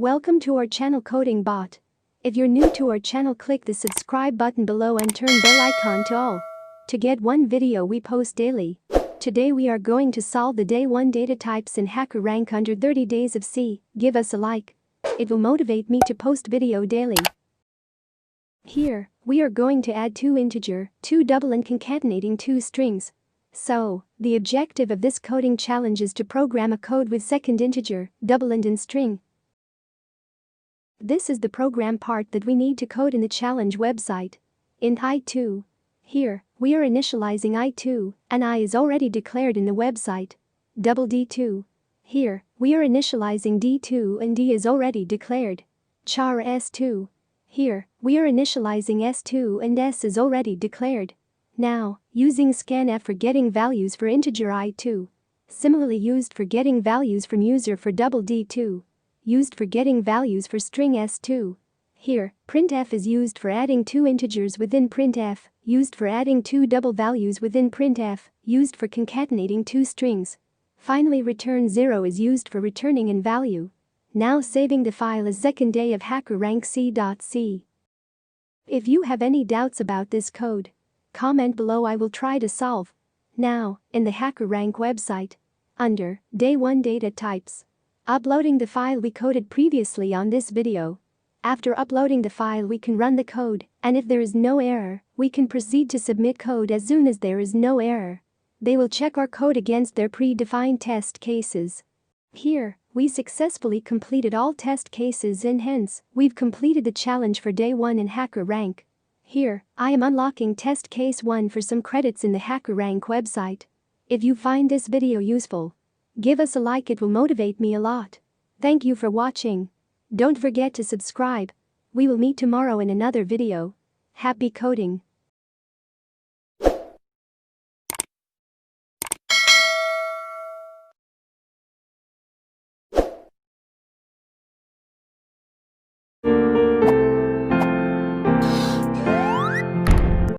Welcome to our channel Coding Bot. If you're new to our channel, click the subscribe button below and turn bell icon to all to get one video we post daily. Today we are going to solve the day 1 data types in HackerRank under 30 days of C. Give us a like. It will motivate me to post video daily. Here, we are going to add 2 integer, 2 double and concatenating 2 strings. So, the objective of this coding challenge is to program a code with second integer, double and string. This is the program part that we need to code in the challenge website. Int I2. Here, we are initializing I2, and I is already declared in the website. Double D2. Here, we are initializing D2 and D is already declared. Char S2. Here, we are initializing S2 and S is already declared. Now, using scanf for getting values for integer I2. Similarly used for getting values from user for double D2. Used for getting values for string S2. Here, printf is used for adding 2 integers within printf, used for adding 2 double values within printf, used for concatenating 2 strings. Finally, return 0 is used for returning an value. Now saving the file as second day of HackerRank C.C. If you have any doubts about this code, comment below, I will try to solve. Now, in the HackerRank website, under Day 1 Data Types, uploading the file we coded previously on this video. After uploading the file we can run the code, and if there is no error, we can proceed to submit code as soon as there is no error. They will check our code against their predefined test cases. Here, we successfully completed all test cases and hence, we've completed the challenge for day 1 in HackerRank. Here, I am unlocking test case 1 for some credits in the HackerRank website. If you find this video useful, give us a like, it will motivate me a lot. Thank you for watching. Don't forget to subscribe. We will meet tomorrow in another video. Happy coding.